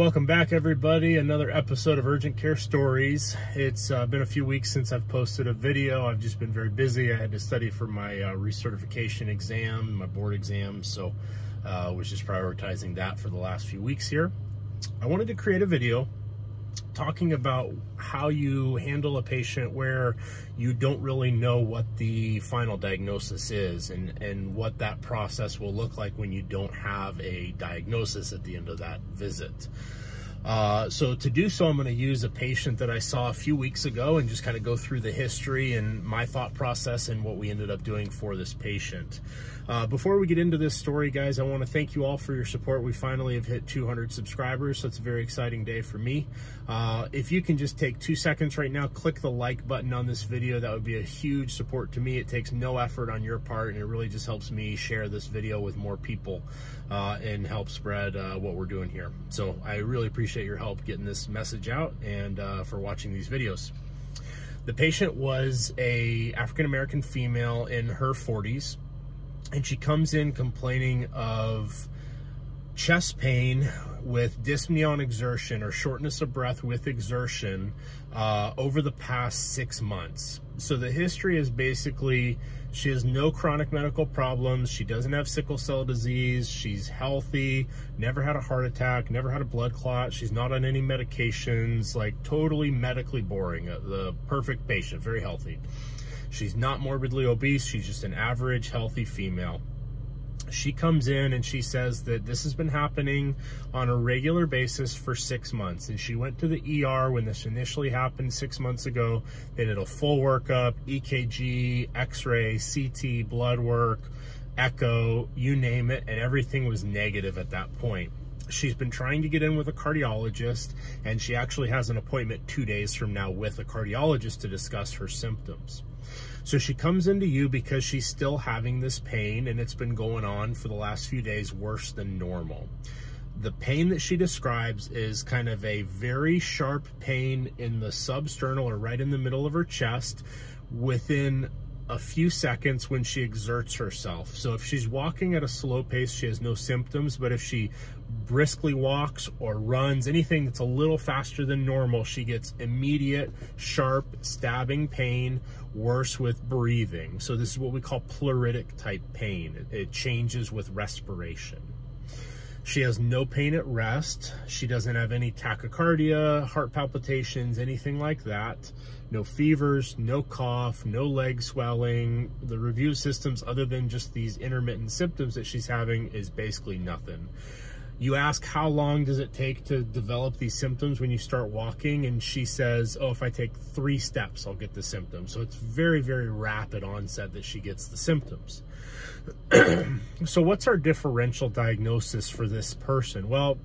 Welcome back, everybody. Another episode of Urgent Care Stories. It's been a few weeks since I've posted a video. I've just been very busy. I had to study for my recertification exam, my board exam, so was just prioritizing that for the last few weeks here. I wanted to create a video talking about how you handle a patient where you don't really know what the final diagnosis is and what that process will look like when you don't have a diagnosis at the end of that visit. So to do so, I'm going to use a patient that I saw a few weeks ago and just kind of go through the history and my thought process and what we ended up doing for this patient. Before we get into this story, guys, I want to thank you all for your support. We finally have hit 200 subscribers, so it's a very exciting day for me. If you can just take 2 seconds right now, click the like button on this video. That would be a huge support to me. It takes no effort on your part, and it really just helps me share this video with more people and help spread what we're doing here. So I really appreciate your help getting this message out and for watching these videos. The patient was a African-American female in her 40s. And she comes in complaining of chest pain with dyspnea on exertion or shortness of breath with exertion over the past 6 months. So the history is basically she has no chronic medical problems. She doesn't have sickle cell disease. She's healthy, never had a heart attack, never had a blood clot. She's not on any medications, like totally medically boring. The perfect patient, very healthy. She's not morbidly obese. She's just an average healthy female. She comes in and she says that this has been happening on a regular basis for 6 months. And she went to the ER when this initially happened 6 months ago. They did a full workup, EKG, X-ray, CT, blood work, echo, you name it, and everything was negative at that point. She's been trying to get in with a cardiologist, and she actually has an appointment 2 days from now with a cardiologist to discuss her symptoms. So she comes into you because she's still having this pain, and it's been going on for the last few days worse than normal. The pain that she describes is kind of a very sharp pain in the substernal or right in the middle of her chest within a few seconds when she exerts herself. So if she's walking at a slow pace, she has no symptoms, but if she briskly walks or runs, anything that's a little faster than normal, she gets immediate, sharp, stabbing pain, worse with breathing. So this is what we call pleuritic type pain. It changes with respiration. She has no pain at rest. She doesn't have any tachycardia, heart palpitations, anything like that. No fevers, no cough, no leg swelling. The review systems, other than just these intermittent symptoms that she's having, is basically nothing. You ask how long does it take to develop these symptoms when you start walking, and she says, oh, if I take 3 steps, I'll get the symptoms. So it's very, very rapid onset that she gets the symptoms. So what's our differential diagnosis for this person? Well,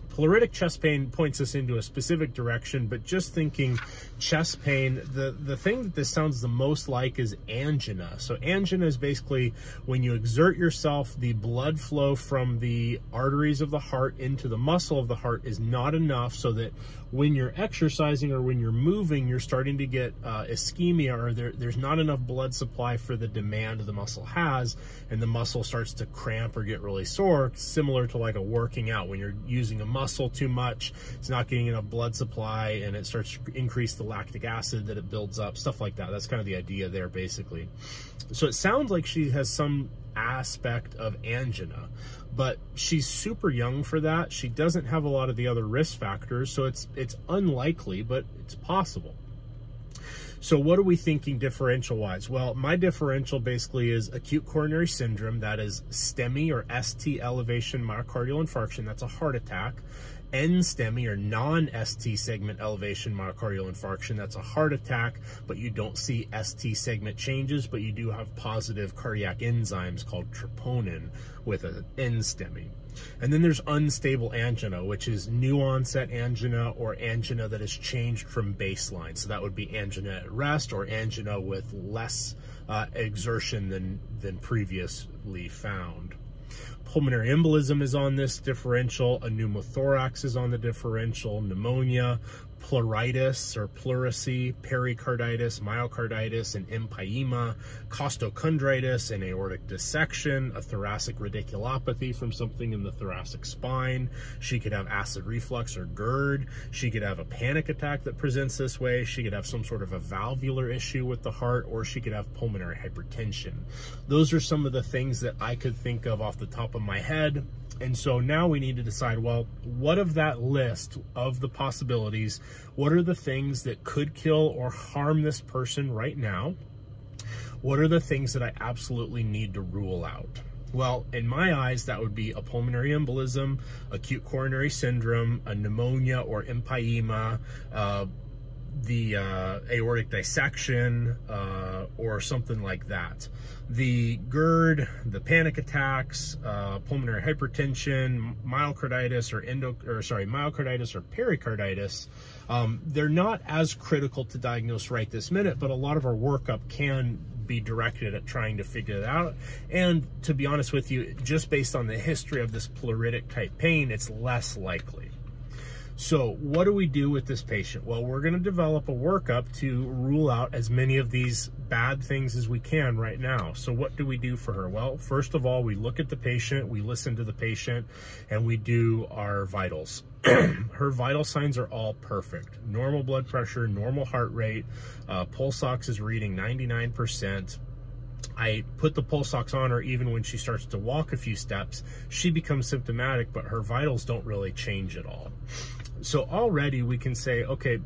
pleuritic chest pain points us into a specific direction, but just thinking chest pain, the thing that this sounds the most like is angina. So angina is basically when you exert yourself, the blood flow from the arteries of the heart into the muscle of the heart is not enough, so that when you're exercising or when you're moving, you're starting to get ischemia, or there's not enough blood supply for the demand the muscle has, and the muscle starts to cramp or get really sore, similar to like a working out. When you're using a muscle too much, it's not getting enough blood supply, and it starts to increase the lactic acid that it builds up, stuff like that. That's kind of the idea there, basically. So it sounds like she has some aspect of angina, but she's super young for that. She doesn't have a lot of the other risk factors, so it's unlikely, but it's possible. So what are we thinking differential wise? Well, my differential basically is acute coronary syndrome, that is STEMI or ST elevation myocardial infarction, that's a heart attack. NSTEMI or non-ST segment elevation myocardial infarction, that's a heart attack, but you don't see ST segment changes, but you do have positive cardiac enzymes called troponin with an NSTEMI. And then there's unstable angina, which is new onset angina or angina that has changed from baseline. So that would be angina at rest or angina with less exertion than previously found. Pulmonary embolism is on this differential, a pneumothorax is on the differential, pneumonia, pleuritis or pleurisy, pericarditis, myocarditis, and empyema, costochondritis, and aortic dissection, a thoracic radiculopathy from something in the thoracic spine. She could have acid reflux or GERD. She could have a panic attack that presents this way. She could have some sort of a valvular issue with the heart, or she could have pulmonary hypertension. Those are some of the things that I could think of off the top of my head. And so now we need to decide, well, what of that list of the possibilities, what are the things that could kill or harm this person right now? What are the things that I absolutely need to rule out? Well, in my eyes, that would be a pulmonary embolism, acute coronary syndrome, a pneumonia or empyema, the aortic dissection, or something like that. The GERD, the panic attacks, pulmonary hypertension, myocarditis or pericarditis, they're not as critical to diagnose right this minute, but a lot of our workup can be directed at trying to figure it out. And to be honest with you, just based on the history of this pleuritic type pain, it's less likely. So what do we do with this patient? Well, we're going to develop a workup to rule out as many of these bad things as we can right now. So what do we do for her? Well, first of all, we look at the patient, we listen to the patient, and we do our vitals. Her vital signs are all perfect. Normal blood pressure, normal heart rate, pulse ox is reading 99%. I put the pulse ox on her even when she starts to walk a few steps. She becomes symptomatic, but her vitals don't really change at all. So already we can say, okay,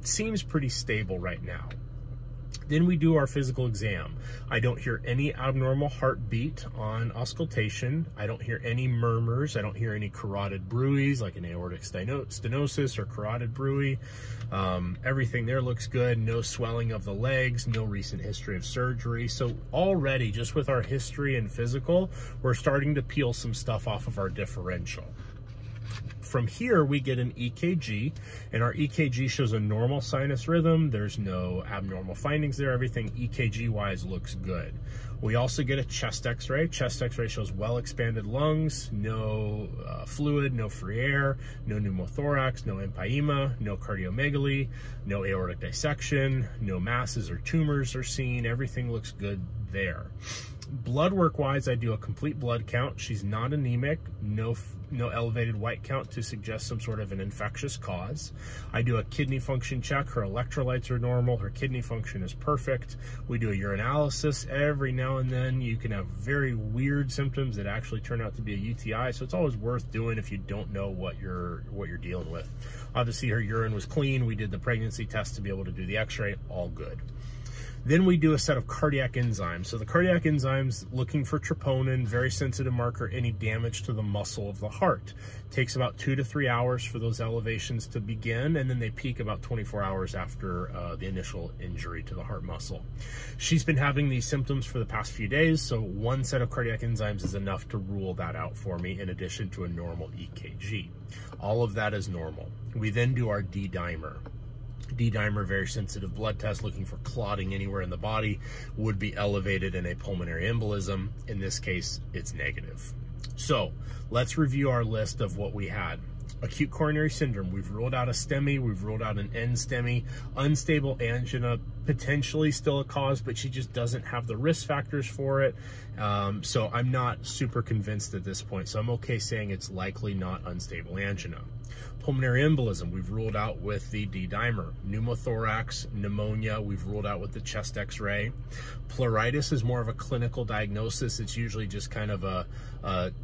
seems pretty stable right now. Then we do our physical exam. I don't hear any abnormal heartbeat on auscultation. I don't hear any murmurs. I don't hear any carotid bruits like an aortic stenosis or carotid bruit. Everything there looks good. No swelling of the legs, no recent history of surgery. So already, just with our history and physical, we're starting to peel some stuff off of our differential. From here, we get an EKG, and our EKG shows a normal sinus rhythm. There's no abnormal findings there. Everything EKG-wise looks good. We also get a chest x-ray. Chest x-ray shows well-expanded lungs, no fluid, no free air, no pneumothorax, no empyema, no cardiomegaly, no aortic dissection, no masses or tumors are seen. Everything looks good there. Blood work wise, I do a complete blood count. She's not anemic, no elevated white count to suggest some sort of an infectious cause. I do a kidney function check. Her electrolytes are normal. Her kidney function is perfect. We do a urinalysis. Every now and then you can have very weird symptoms that actually turn out to be a UTI. So it's always worth doing if you don't know what you're dealing with. Obviously her urine was clean. We did the pregnancy test to be able to do the x-ray, all good. Then we do a set of cardiac enzymes. So the cardiac enzymes, looking for troponin, very sensitive marker, any damage to the muscle of the heart. Takes about 2 to 3 hours for those elevations to begin, and then they peak about 24 hours after the initial injury to the heart muscle. She's been having these symptoms for the past few days, so one set of cardiac enzymes is enough to rule that out for me, in addition to a normal EKG. All of that is normal. We then do our D-dimer. D-dimer, very sensitive blood test, looking for clotting anywhere in the body, would be elevated in a pulmonary embolism. In this case, it's negative. So let's review our list of what we had. Acute coronary syndrome, we've ruled out a STEMI, we've ruled out an NSTEMI, unstable angina, potentially still a cause, but she just doesn't have the risk factors for it. So I'm not super convinced at this point. So I'm okay saying it's likely not unstable angina. Pulmonary embolism, we've ruled out with the D-dimer. Pneumothorax, pneumonia, we've ruled out with the chest x-ray. Pleuritis is more of a clinical diagnosis. It's usually just kind of a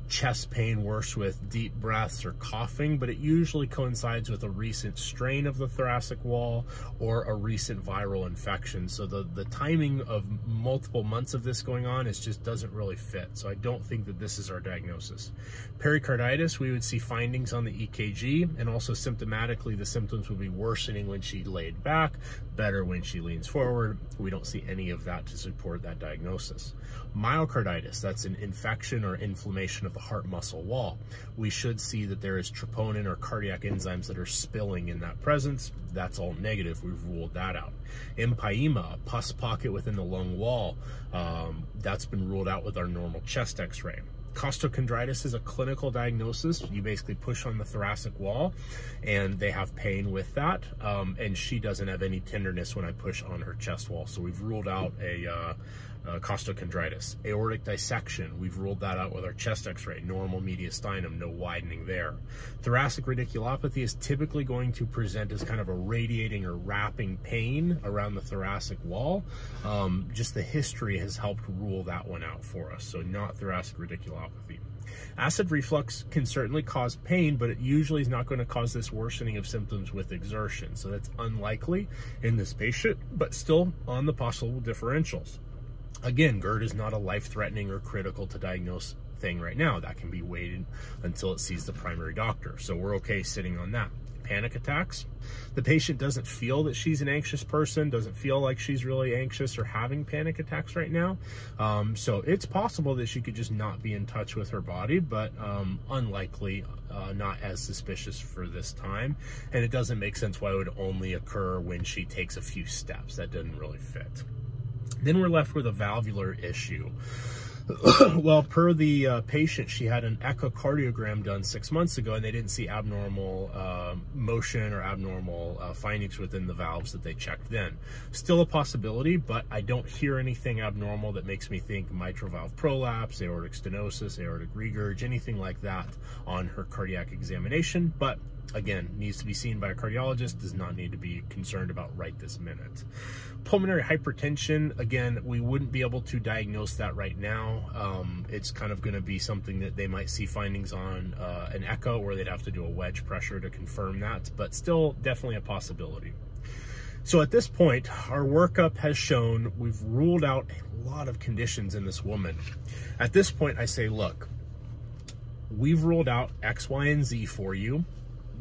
chest pain worse with deep breaths or coughing, but it usually coincides with a recent strain of the thoracic wall or a recent viral infection. So the timing of multiple months of this going on just doesn't really fit. So I don't think that this is our diagnosis. Pericarditis, we would see findings on the EKG, and also symptomatically the symptoms would be worsening when she laid back, better when she leans forward. We don't see any of that to support that diagnosis. Myocarditis, that's an infection or inflammation of the heart muscle wall. We should see that there is troponin or cardiac enzymes that are spilling in that presence. That's all negative. We've ruled that out. Empyema, a pus pocket within the lung wall, that's been ruled out with our normal chest x-ray. Costochondritis is a clinical diagnosis. You basically push on the thoracic wall and they have pain with that. And she doesn't have any tenderness when I push on her chest wall. So we've ruled out a costochondritis. Aortic dissection, we've ruled that out with our chest x-ray. Normal mediastinum, no widening there. Thoracic radiculopathy is typically going to present as kind of a radiating or wrapping pain around the thoracic wall. Just the history has helped rule that one out for us, so not thoracic radiculopathy. Acid reflux can certainly cause pain, but it usually is not going to cause this worsening of symptoms with exertion. So that's unlikely in this patient, but still on the possible differentials. Again, GERD is not a life-threatening or critical to diagnose thing right now. That can be waited until it sees the primary doctor. So we're okay sitting on that. Panic attacks. The patient doesn't feel that she's an anxious person, doesn't feel like she's really anxious or having panic attacks right now. So it's possible that she could just not be in touch with her body, but unlikely, not as suspicious for this time. And it doesn't make sense why it would only occur when she takes a few steps. That doesn't really fit. Then we're left with a valvular issue. Well, per the patient, she had an echocardiogram done 6 months ago, and they didn't see abnormal motion or abnormal findings within the valves that they checked then. Still a possibility, but I don't hear anything abnormal that makes me think mitral valve prolapse, aortic stenosis, aortic regurg, anything like that on her cardiac examination. But again, needs to be seen by a cardiologist, does not need to be concerned about right this minute. Pulmonary hypertension, again, we wouldn't be able to diagnose that right now. It's kind of going to be something that they might see findings on an echo, or they'd have to do a wedge pressure to confirm that, but still definitely a possibility. So at this point, our workup has shown we've ruled out a lot of conditions in this woman. At this point, I say, look, we've ruled out X, Y, and Z for you.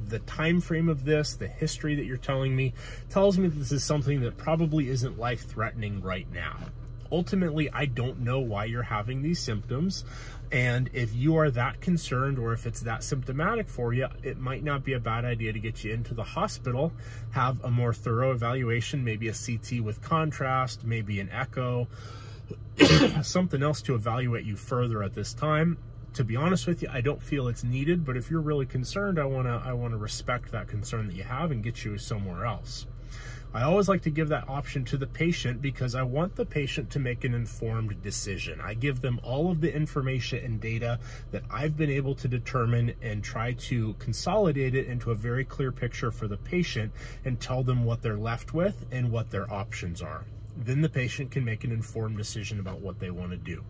The time frame of this, the history that you're telling me, tells me that this is something that probably isn't life-threatening right now. Ultimately, I don't know why you're having these symptoms, and if you are that concerned or if it's that symptomatic for you, it might not be a bad idea to get you into the hospital, have a more thorough evaluation, maybe a CT with contrast, maybe an echo, something else to evaluate you further at this time. To be honest with you, I don't feel it's needed, but if you're really concerned, I want to respect that concern that you have and get you somewhere else. I always like to give that option to the patient because I want the patient to make an informed decision. I give them all of the information and data that I've been able to determine and try to consolidate it into a very clear picture for the patient and tell them what they're left with and what their options are. Then the patient can make an informed decision about what they want to do.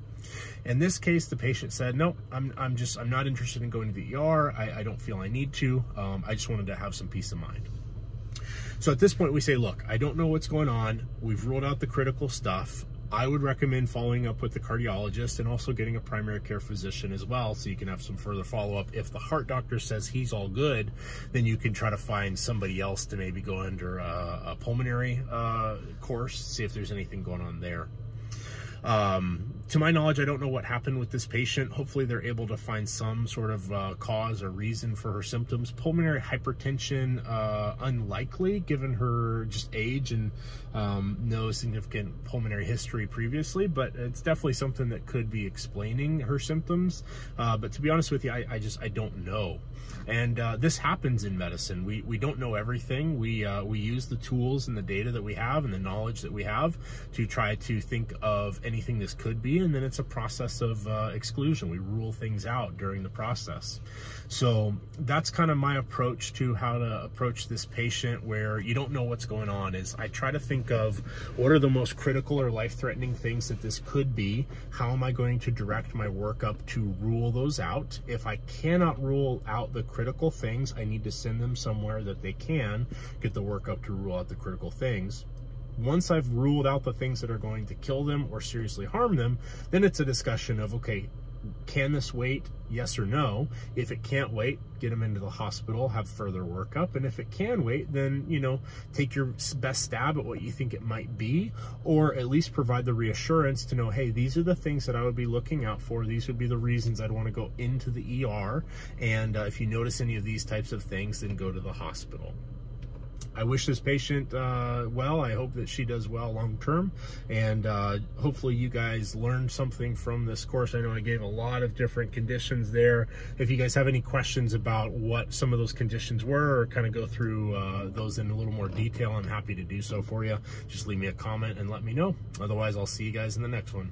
In this case, the patient said, no, I'm not interested in going to the ER. I don't feel I need to. I just wanted to have some peace of mind. So at this point we say, look, I don't know what's going on. We've ruled out the critical stuff. I would recommend following up with the cardiologist and also getting a primary care physician as well, so you can have some further follow-up. If the heart doctor says he's all good, then you can try to find somebody else to maybe go under a pulmonary course, see if there's anything going on there. To my knowledge, I don't know what happened with this patient. Hopefully they're able to find some sort of cause or reason for her symptoms. Pulmonary hypertension, unlikely given her just age and no significant pulmonary history previously, but it's definitely something that could be explaining her symptoms. But to be honest with you, I don't know. And this happens in medicine. We don't know everything. We use the tools and the data that we have and the knowledge that we have to try to think of anything this could be, and then it's a process of exclusion. We rule things out during the process. So that's kind of my approach to how to approach this patient where you don't know what's going on. Is I try to think of what are the most critical or life-threatening things that this could be. How am I going to direct my workup to rule those out? If I cannot rule out the critical things, I need to send them somewhere that they can get the workup to rule out the critical things. Once I've ruled out the things that are going to kill them or seriously harm them, then it's a discussion of, okay, can this wait? Yes or no? If it can't wait, get them into the hospital, have further workup. And if it can wait, then, you know, take your best stab at what you think it might be, or at least provide the reassurance to know, hey, these are the things that I would be looking out for. These would be the reasons I'd want to go into the ER. And if you notice any of these types of things, then go to the hospital. I wish this patient well. I hope that she does well long term, and hopefully you guys learned something from this course. I know I gave a lot of different conditions there. If you guys have any questions about what some of those conditions were, or kind of go through those in a little more detail, I'm happy to do so for you. Just leave me a comment and let me know. Otherwise, I'll see you guys in the next one.